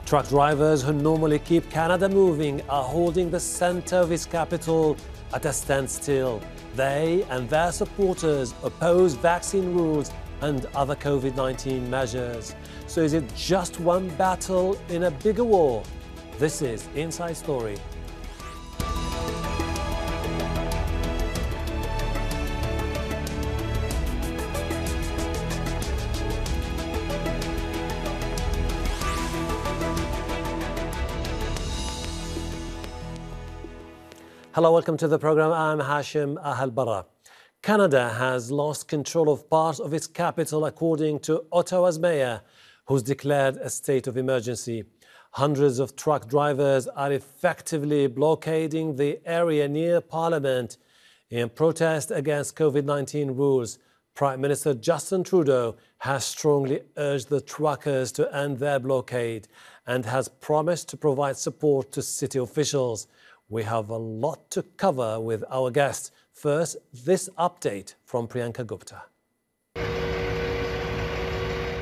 Truck drivers who normally keep Canada moving are holding the centre of its capital at a standstill. They and their supporters oppose vaccine rules and other COVID-19 measures. So is it just one battle in a bigger war? This is Inside Story. Hello, welcome to the program. I'm Hashem Ahelbarra. Canada has lost control of part of its capital, according to Ottawa's mayor, who's declared a state of emergency. Hundreds of truck drivers are effectively blockading the area near Parliament in protest against COVID-19 rules. Prime Minister Justin Trudeau has strongly urged the truckers to end their blockade and has promised to provide support to city officials. We have a lot to cover with our guest. First, this update from Priyanka Gupta.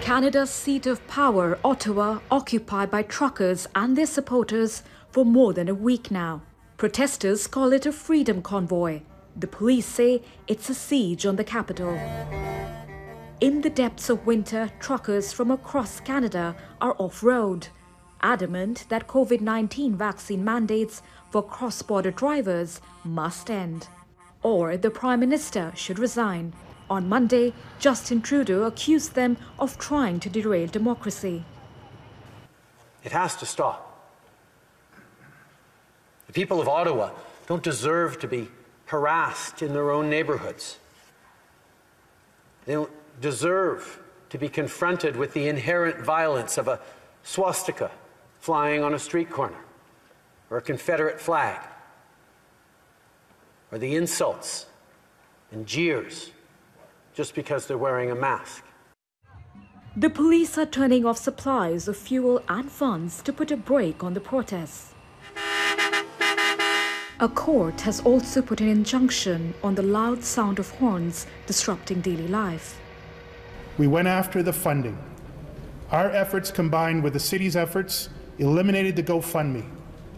Canada's seat of power, Ottawa, occupied by truckers and their supporters for more than a week now. Protesters call it a freedom convoy. The police say it's a siege on the capital. In the depths of winter, truckers from across Canada are off-road, adamant that COVID-19 vaccine mandates for cross-border drivers must end, or the Prime Minister should resign. On Monday, Justin Trudeau accused them of trying to derail democracy. It has to stop. The people of Ottawa don't deserve to be harassed in their own neighbourhoods. They don't deserve to be confronted with the inherent violence of a swastika flying on a street corner, or a Confederate flag, or the insults and jeers just because they're wearing a mask. The police are turning off supplies of fuel and funds to put a brake on the protests. A court has also put an injunction on the loud sound of horns disrupting daily life. We went after the funding. Our efforts, combined with the city's efforts, eliminated the GoFundMe.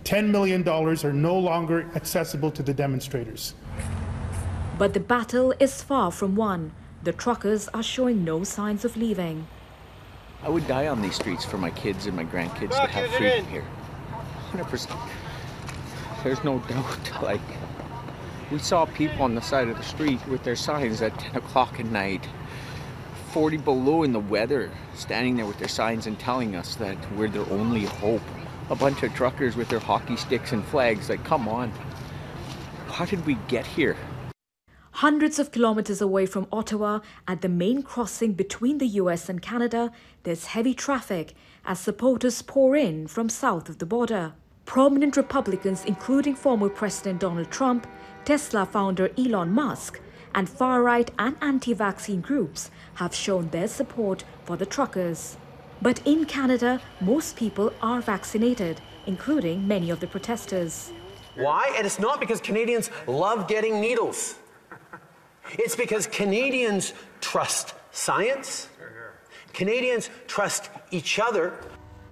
$10 million are no longer accessible to the demonstrators. But the battle is far from won. The truckers are showing no signs of leaving. I would die on these streets for my kids and my grandkids to have freedom here. 100%. There's no doubt. We saw people on the side of the street with their signs at 10 o'clock at night, 40 below in the weather, standing there with their signs and telling us that we're their only hope. A bunch of truckers with their hockey sticks and flags. Come on. How did we get here? Hundreds of kilometers away from Ottawa, at the main crossing between the US and Canada, there's heavy traffic as supporters pour in from south of the border. Prominent Republicans, including former President Donald Trump, Tesla founder Elon Musk, and far-right and anti-vaccine groups have shown their support for the truckers. But in Canada, most people are vaccinated, including many of the protesters. Why? And it's not because Canadians love getting needles. It's because Canadians trust science. Canadians trust each other.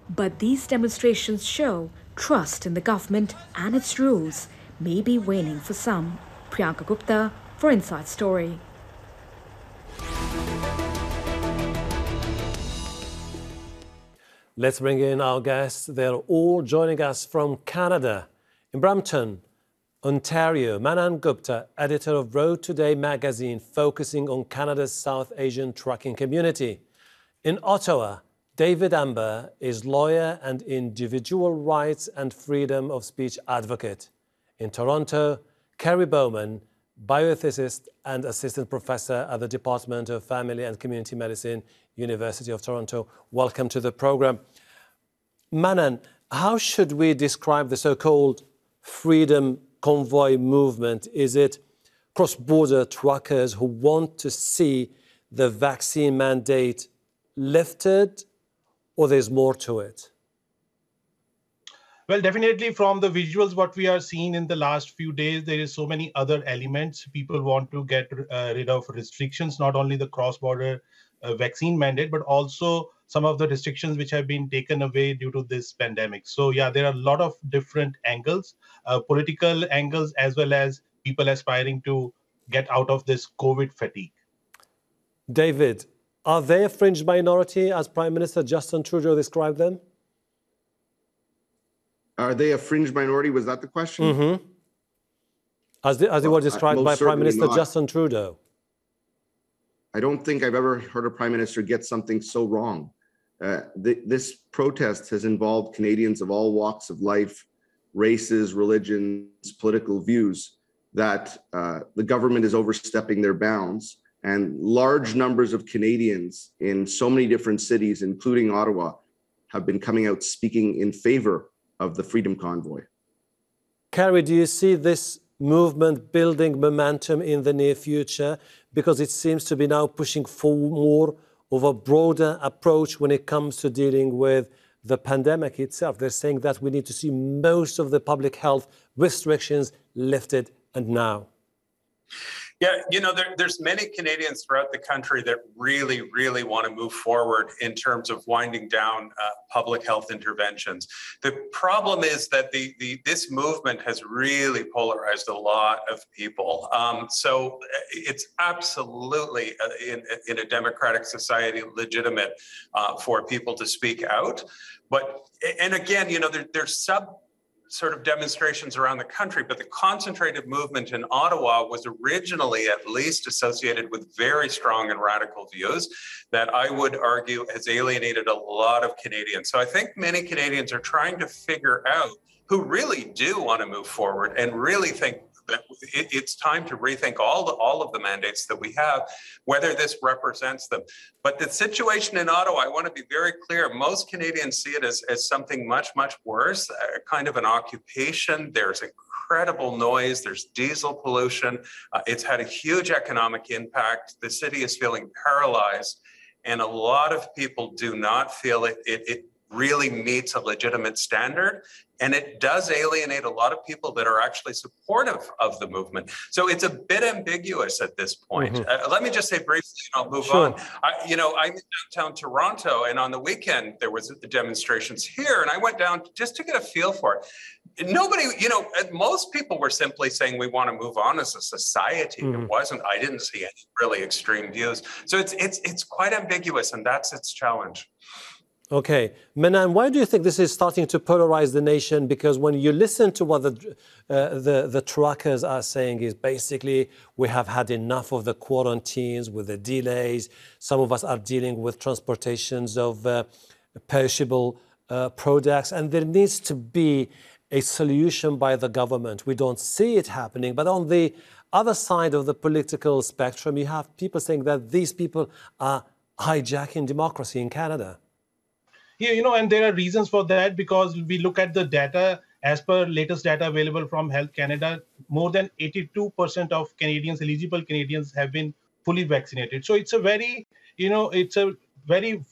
But these demonstrations show trust in the government and its rules may be waning for some. Priyanka Gupta for Inside Story. Let's bring in our guests. They're all joining us from Canada. In Brampton, Ontario, Manan Gupta, editor of Road Today magazine, focusing on Canada's South Asian trucking community. In Ottawa, David Anber is lawyer and individual rights and freedom of speech advocate. In Toronto, Kerry Bowman, bioethicist and assistant professor at the Department of Family and Community Medicine, University of Toronto. Welcome to the program. Manan, how should we describe the so-called freedom convoy movement? Is it cross-border truckers who want to see the vaccine mandate lifted, or there's more to it? Well, definitely from the visuals, what we are seeing in the last few days, there is so many other elements. People want to get rid of restrictions, not only the cross-border vaccine mandate, but also some of the restrictions which have been taken away due to this pandemic. So yeah, there are a lot of different angles, political angles, as well as people aspiring to get out of this COVID fatigue. David, are they a fringe minority as Prime Minister Justin Trudeau described them? Are they a fringe minority? Was that the question? Mm-hmm. As they were described by Prime Minister Justin Trudeau. I don't think I've ever heard a Prime Minister get something so wrong. This protest has involved Canadians of all walks of life, races, religions, political views, that the government is overstepping their bounds. And large numbers of Canadians in so many different cities, including Ottawa, have been coming out speaking in favor of the Freedom Convoy. Kerry, do you see this movement building momentum in the near future? Because it seems to be now pushing for more of a broader approach when it comes to dealing with the pandemic itself. They're saying that we need to see most of the public health restrictions lifted, and now. Yeah, you know, there's many Canadians throughout the country that really, really want to move forward in terms of winding down public health interventions. The problem is that this movement has really polarized a lot of people. So it's absolutely in a democratic society legitimate for people to speak out. And again, you know, there's sort of demonstrations around the country, but the concentrated movement in Ottawa was originally at least associated with very strong and radical views that I would argue has alienated a lot of Canadians. So I think many Canadians are trying to figure out who really do want to move forward and really think that it's time to rethink all of the mandates that we have, whether this represents them. But the situation in Ottawa, I want to be very clear, most Canadians see it as something much, much worse, a kind of an occupation. There's incredible noise, there's diesel pollution. It's had a huge economic impact. The city is feeling paralyzed, and a lot of people do not feel it really meets a legitimate standard. And it does alienate a lot of people that are actually supportive of the movement. So it's a bit ambiguous at this point. Mm-hmm. Let me just say briefly, and I'll move on. I'm in downtown Toronto, and on the weekend, there was demonstrations here, and I went down just to get a feel for it. Nobody, most people were simply saying we want to move on as a society. Mm-hmm. I didn't see any really extreme views. So it's quite ambiguous, and that's its challenge. Okay. Manan, why do you think this is starting to polarize the nation? Because when you listen to what the truckers are saying is basically we have had enough of the quarantines with the delays. Some of us are dealing with transportations of perishable products, and there needs to be a solution by the government. We don't see it happening. But on the other side of the political spectrum, you have people saying that these people are hijacking democracy in Canada. Yeah, and there are reasons for that, because we look at the data. As per latest data available from Health Canada, more than 82% of Canadians, eligible Canadians, have been fully vaccinated. So it's a very,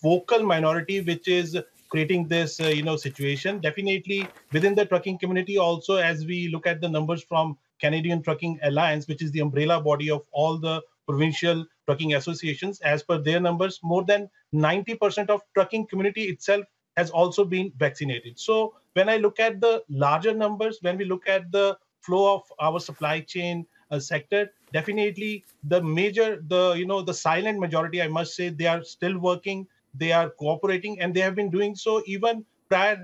vocal minority which is creating this, situation. Definitely within the trucking community also, as we look at the numbers from Canadian Trucking Alliance, which is the umbrella body of all the provincial trucking associations, as per their numbers, more than 90% of trucking community itself has also been vaccinated. So when I look at the larger numbers, when we look at the flow of our supply chain sector, definitely the silent majority, I must say, they are still working, they are cooperating, and they have been doing so even prior,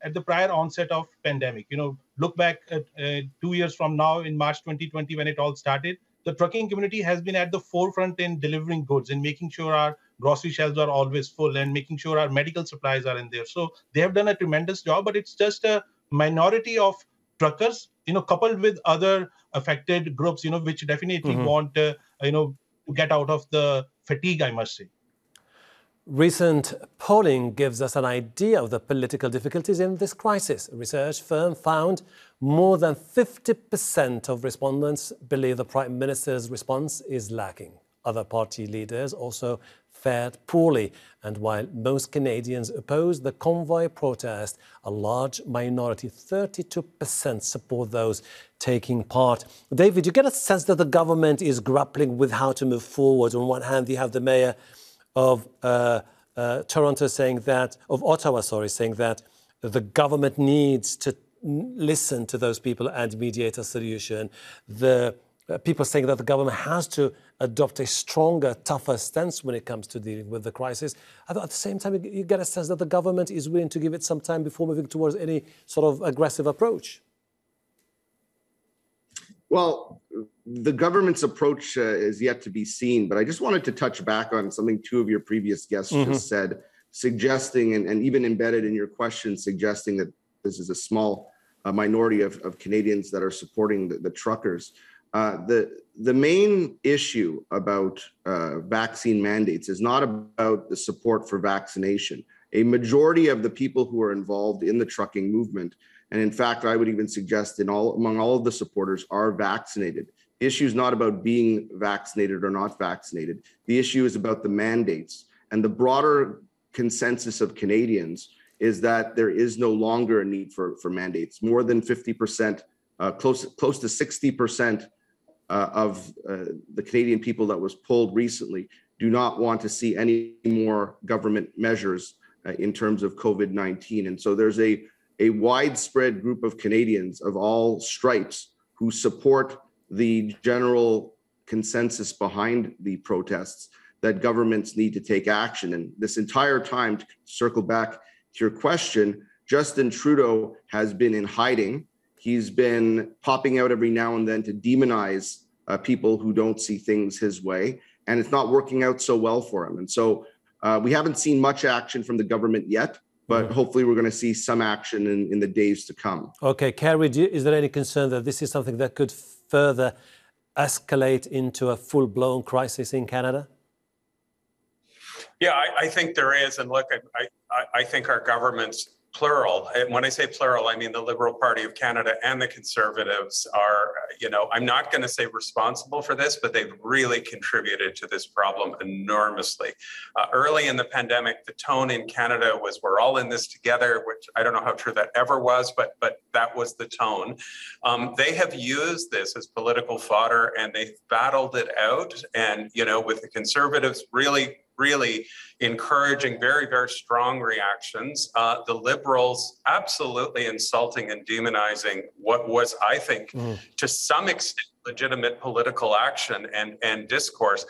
at the prior onset of pandemic. Look back at 2 years from now in March 2020 when it all started. The trucking community has been at the forefront in delivering goods and making sure our grocery shelves are always full and making sure our medical supplies are in there. So they have done a tremendous job, but it's just a minority of truckers, coupled with other affected groups, which definitely want, to get out of the fatigue, I must say. Recent polling gives us an idea of the political difficulties in this crisis. A research firm found more than 50% of respondents believe the Prime Minister's response is lacking. Other party leaders also fared poorly. And while most Canadians oppose the convoy protest, a large minority, 32%, support those taking part. David, you get a sense that the government is grappling with how to move forward. On one hand, you have the mayor of Toronto saying that, of Ottawa, sorry, saying that the government needs to listen to those people and mediate a solution. The people saying that the government has to adopt a stronger, tougher stance when it comes to dealing with the crisis. At the same time, you get a sense that the government is willing to give it some time before moving towards any sort of aggressive approach. Well, the government's approach is yet to be seen, but I just wanted to touch back on something two of your previous guests just said, suggesting, and even embedded in your question, suggesting that this is a small minority of Canadians that are supporting the truckers. The main issue about vaccine mandates is not about the support for vaccination. A majority of the people who are involved in the trucking movement, and in fact, I would even suggest among all of the supporters, are vaccinated. The issue is not about being vaccinated or not vaccinated. The issue is about the mandates. And the broader consensus of Canadians is that there is no longer a need for mandates. More than 50%, close to 60% of the Canadian people that was polled recently do not want to see any more government measures in terms of COVID-19. And so there's a widespread group of Canadians of all stripes who support the general consensus behind the protests that governments need to take action. And this entire time, to circle back to your question, Justin Trudeau has been in hiding. He's been popping out every now and then to demonize people who don't see things his way, and it's not working out so well for him. And so we haven't seen much action from the government yet, but hopefully we're going to see some action in the days to come. Okay, Kerry, is there any concern that this is something that could further escalate into a full-blown crisis in Canada? Yeah, I think there is. And look, I think our government's plural. And when I say plural, I mean the Liberal Party of Canada and the Conservatives are, I'm not going to say responsible for this, but they've really contributed to this problem enormously. Early in the pandemic, the tone in Canada was we're all in this together, which I don't know how true that ever was, but that was the tone. They have used this as political fodder and they've battled it out. And, with the Conservatives really encouraging very, very strong reactions. The Liberals absolutely insulting and demonizing what was, I think, to some extent, legitimate political action and discourse.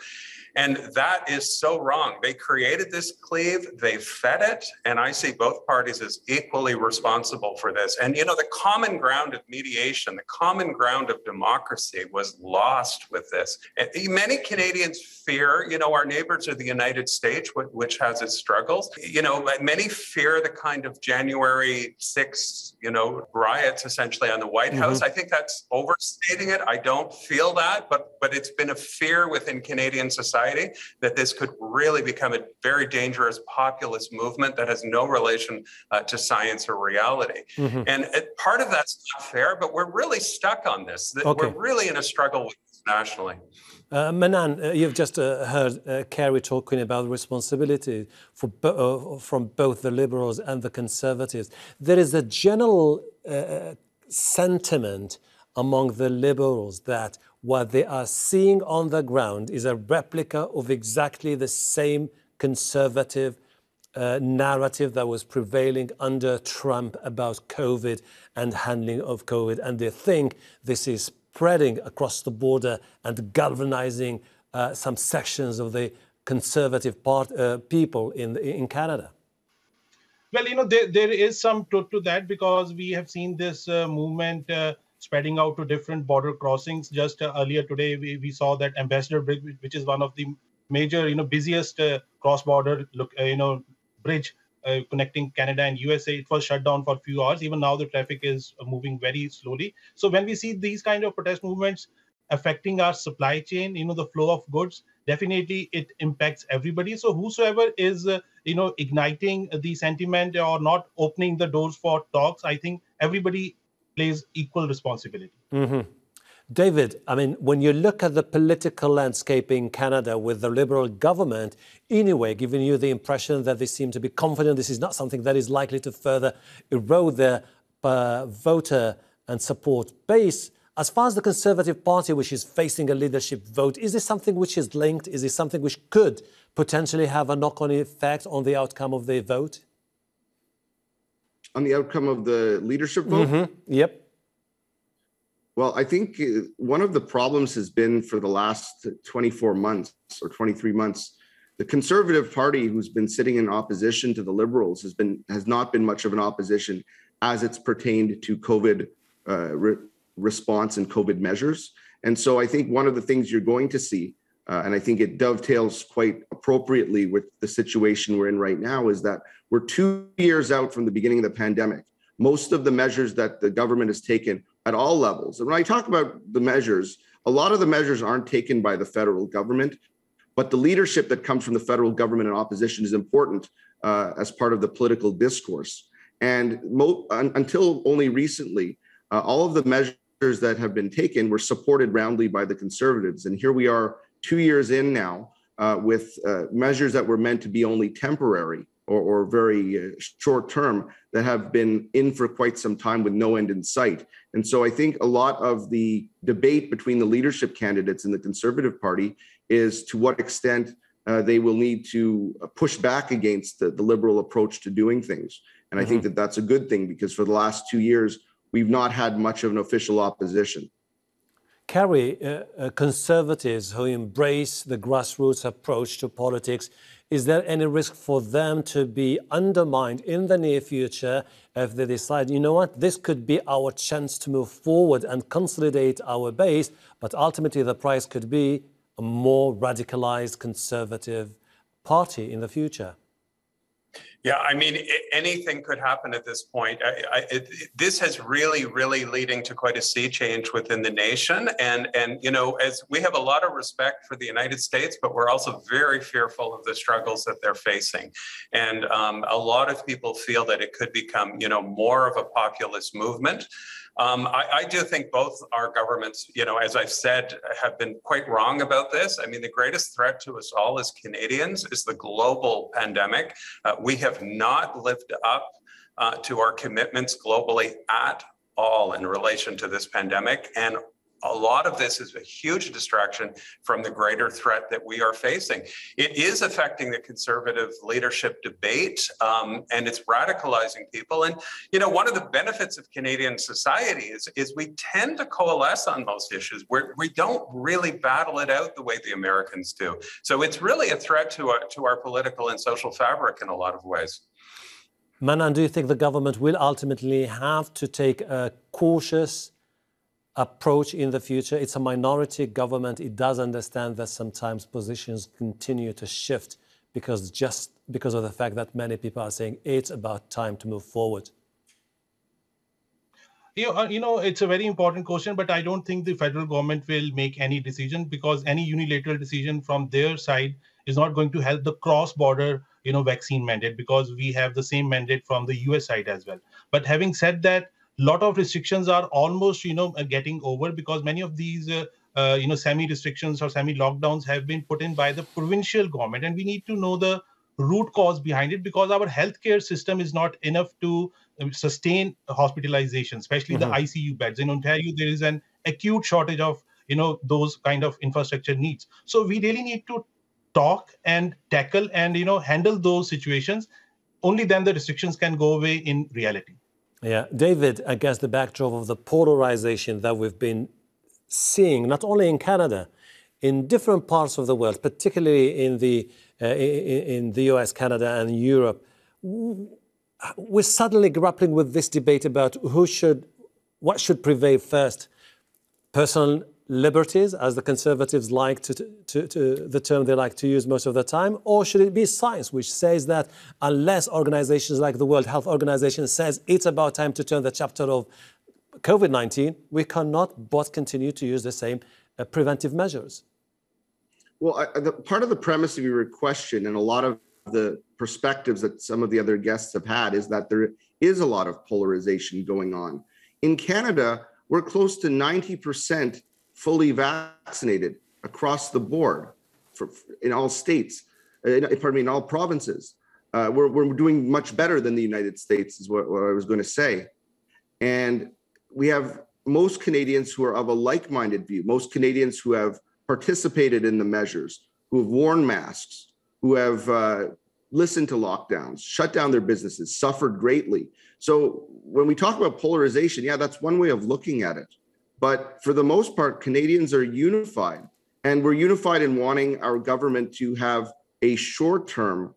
And that is so wrong. They created this cleave, they fed it, and I see both parties as equally responsible for this. And the common ground of mediation, the common ground of democracy was lost with this. And many Canadians fear, our neighbors are the United States, which has its struggles. Many fear the kind of January 6th, riots essentially on the White House. I think that's overstating it. I don't feel that, but it's been a fear within Canadian society that this could really become a very dangerous populist movement that has no relation to science or reality. And part of that's not fair, but we're really stuck on this. We're really in a struggle with this nationally. Manan, you've just heard Kerry talking about responsibility from both the Liberals and the Conservatives. There is a general sentiment among the Liberals that what they are seeing on the ground is a replica of exactly the same conservative narrative that was prevailing under Trump about COVID and handling of COVID. And they think this is spreading across the border and galvanizing some sections of the conservative people in Canada. Well, there is some truth to that because we have seen this movement spreading out to different border crossings. Just earlier today, we saw that Ambassador Bridge, which is one of the major, busiest cross-border, bridge connecting Canada and USA. It was shut down for a few hours. Even now, the traffic is moving very slowly. So when we see these kind of protest movements affecting our supply chain, the flow of goods, definitely it impacts everybody. So whosoever is, igniting the sentiment or not opening the doors for talks, I think everybody plays equal responsibility. David, when you look at the political landscape in Canada with the Liberal government, in a way, giving you the impression that they seem to be confident this is not something that is likely to further erode their voter and support base, As far as the Conservative Party, which is facing a leadership vote, is this something which is linked? Is this something which could potentially have a knock-on effect on the outcome of the vote? On the outcome of the leadership vote? Yep. Well, I think one of the problems has been for the last 24 months or 23 months, the Conservative Party, who's been sitting in opposition to the Liberals, has not been much of an opposition as it's pertained to COVID response and COVID measures. And so I think one of the things you're going to see, and I think it dovetails quite appropriately with the situation we're in right now, is that we're 2 years out from the beginning of the pandemic. Most of the measures that the government has taken at all levels, and when I talk about the measures, a lot of the measures aren't taken by the federal government, but the leadership that comes from the federal government and opposition is important as part of the political discourse. And until only recently, all of the measures that have been taken were supported roundly by the Conservatives. And here we are 2 years in now with measures that were meant to be only temporary or very short term that have been in for quite some time with no end in sight. And so I think a lot of the debate between the leadership candidates in the Conservative Party is to what extent they will need to push back against the Liberal approach to doing things. And I think that that's a good thing, because for the last 2 years, we've not had much of an official opposition. Kerry, Conservatives who embrace the grassroots approach to politics, is there any risk for them to be undermined in the near future if they decide, you know what, this could be our chance to move forward and consolidate our base, but ultimately the price could be a more radicalized Conservative Party in the future? Yeah, I mean, anything could happen at this point. This has really leading to quite a sea change within the nation. And you know, as we have a lot of respect for the United States, but we're also very fearful of the struggles that they're facing. And a lot of people feel that it could become, you know, more of a populist movement. I do think both our governments, you know, as I've said, have been quite wrong about this. I mean, the greatest threat to us all as Canadians is the global pandemic. We have not lived up to our commitments globally at all in relation to this pandemic. And a lot of this is a huge distraction from the greater threat that we are facing. It is affecting the Conservative leadership debate, and it's radicalizing people. And, you know, one of the benefits of Canadian society is we tend to coalesce on most issues where we don't really battle it out the way the Americans do. So it's really a threat to our political and social fabric in a lot of ways. Manan, do you think the government will ultimately have to take a cautious approach in the future? It's a minority government. It does understand that sometimes positions continue to shift because of the fact that many people are saying it's about time to move forward. You know, it's a very important question, but I don't think the federal government will make any decision, because any unilateral decision from their side is not going to help the cross-border, you know, vaccine mandate, because we have the same mandate from the US side as well. But having said that, a lot of restrictions are almost, you know, getting over, because many of these, you know, semi-restrictions or semi-lockdowns have been put in by the provincial government. And we need to know the root cause behind it, because our healthcare system is not enough to sustain hospitalization, especially the ICU beds. In Ontario, there is an acute shortage of, you know, those kind of infrastructure needs. So we really need to talk and tackle and, you know, handle those situations. Only then the restrictions can go away in reality. Yeah, David, against the backdrop of the polarization that we've been seeing, not only in Canada, in different parts of the world, particularly in the US, Canada, and Europe, we're suddenly grappling with this debate about what should prevail first: personal liberties, as the Conservatives like the term they like to use most of the time, or should it be science, which says that unless organizations like the World Health Organization says it's about time to turn the chapter of COVID-19, we cannot but continue to use the same preventive measures? Well, part of the premise of your question and a lot of the perspectives that some of the other guests have had is that there is a lot of polarization going on. In Canada, we're close to 90% fully vaccinated across the board in all states, in all provinces. We're doing much better than the United States, is what I was going to say. And we have most Canadians who are of a like-minded view, most Canadians who have participated in the measures, who have worn masks, who have listened to lockdowns, shut down their businesses, suffered greatly. So when we talk about polarization, yeah, that's one way of looking at it. But for the most part, Canadians are unified, and we're unified in wanting our government to have a short-term,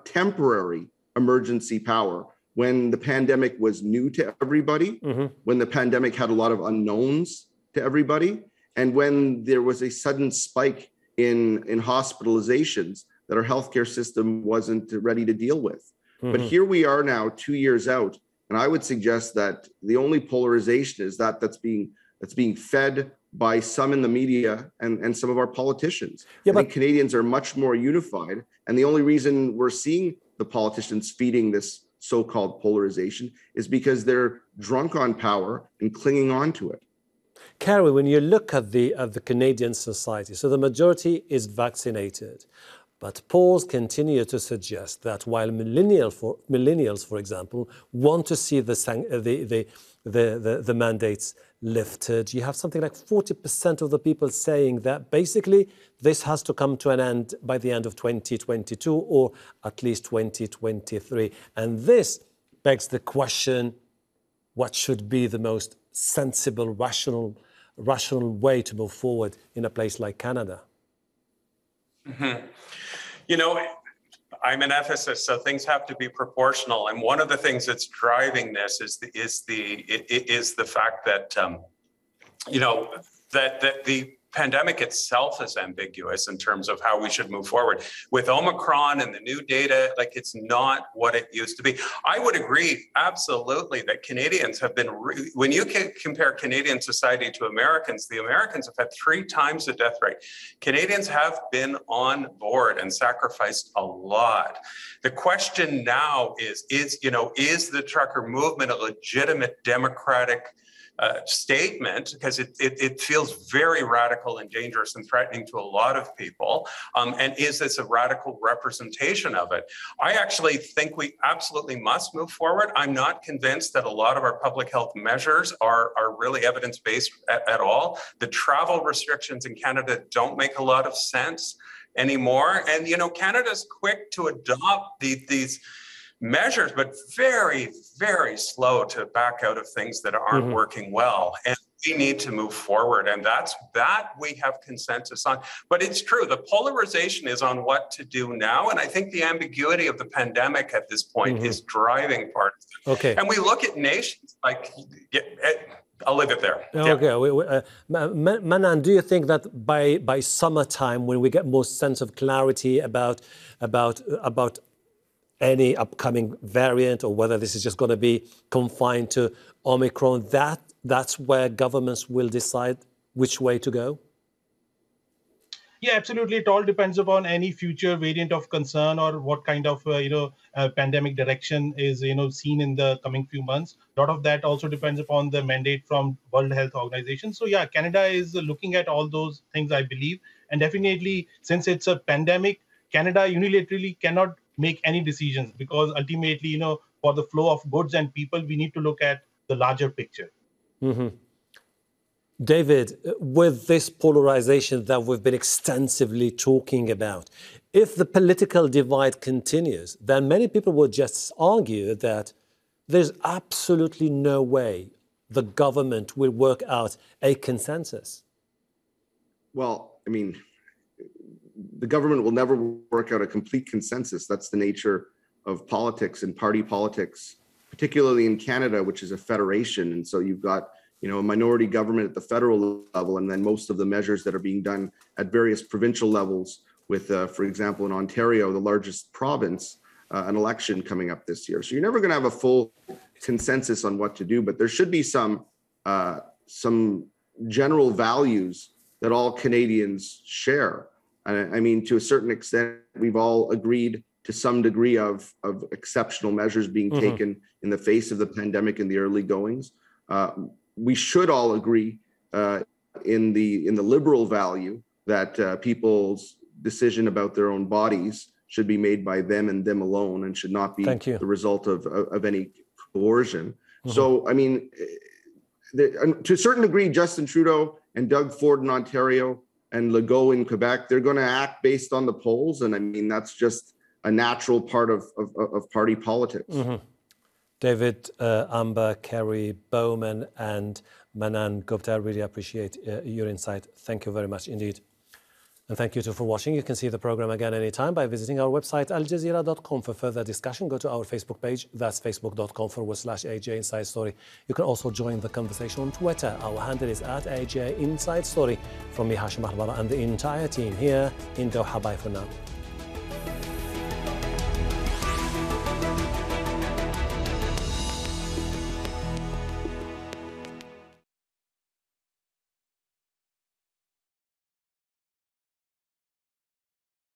temporary emergency power when the pandemic was new to everybody, when the pandemic had a lot of unknowns to everybody, and when there was a sudden spike in hospitalizations that our healthcare system wasn't ready to deal with. But here we are now 2 years out, and I would suggest that the only polarization is that's being fed by some in the media and some of our politicians. I think Canadians are much more unified, and the only reason we're seeing the politicians feeding this so-called polarization is because they're drunk on power and clinging on to it. Kerry, when you look at the Canadian society, so the majority is vaccinated, but polls continue to suggest that while millennials, for example, want to see the mandates lifted, you have something like 40% of the people saying that basically this has to come to an end by the end of 2022 or at least 2023. And this begs the question, what should be the most sensible, rational way to move forward in a place like Canada? You know, I'm an ethicist, so things have to be proportional. And one of the things that's driving this is the fact that that the pandemic itself is ambiguous in terms of how we should move forward. With Omicron and the new data, like, it's not what it used to be. I would agree absolutely that Canadians have been, when you can compare Canadian society to Americans, the Americans have had 3 times the death rate. Canadians have been on board and sacrificed a lot. The question now is the trucker movement a legitimate democratic statement, because it feels very radical and dangerous and threatening to a lot of people. And is this a radical representation of it? I actually think we absolutely must move forward. I'm not convinced that a lot of our public health measures are really evidence-based at all. The travel restrictions in Canada don't make a lot of sense anymore. And, Canada's quick to adopt these measures, but very, very slow to back out of things that aren't working well. And we need to move forward. And that we have consensus on. But it's true, the polarization is on what to do now. And I think the ambiguity of the pandemic at this point is driving part of it. Okay. And we look at nations like, I'll leave it there. Okay. Manan, do you think that by summertime, when we get more sense of clarity about any upcoming variant, or whether this is just going to be confined to Omicron, that's where governments will decide which way to go? Yeah, absolutely. It all depends upon any future variant of concern or what kind of pandemic direction is seen in the coming few months. A lot of that also depends upon the mandate from World Health Organization. So yeah, Canada is looking at all those things, I believe, and definitely, since it's a pandemic, Canada unilaterally cannot make any decisions, because ultimately, for the flow of goods and people, we need to look at the larger picture. David, with this polarization that we've been extensively talking about, if the political divide continues, then many people will just argue that there's absolutely no way the government will work out a consensus. Well, I mean, the government will never work out a complete consensus. That's the nature of politics and party politics, particularly in Canada, which is a federation. And so you've got, a minority government at the federal level, and then most of the measures that are being done at various provincial levels with, for example, in Ontario, the largest province, an election coming up this year. So you're never going to have a full consensus on what to do, but there should be some general values that all Canadians share. I mean, to a certain extent, we've all agreed to some degree of exceptional measures being taken in the face of the pandemic in the early goings. We should all agree in the liberal value that people's decision about their own bodies should be made by them and them alone, and should not be the result of any coercion. So, I mean, to a certain degree, Justin Trudeau and Doug Ford in Ontario and Legault in Quebec, they're going to act based on the polls. And I mean, that's just a natural part of party politics. Mm-hmm. David, Anber, Kerry, Bowman, and Manan, Gupta, I really appreciate your insight. Thank you very much indeed. And thank you too for watching. You can see the program again anytime by visiting our website, aljazeera.com. For further discussion, go to our Facebook page. That's facebook.com/AJ Inside Story. You can also join the conversation on Twitter. Our handle is @AJ Inside Story. From me, Hashem Ahelbarra, and the entire team here in Doha. Bye for now.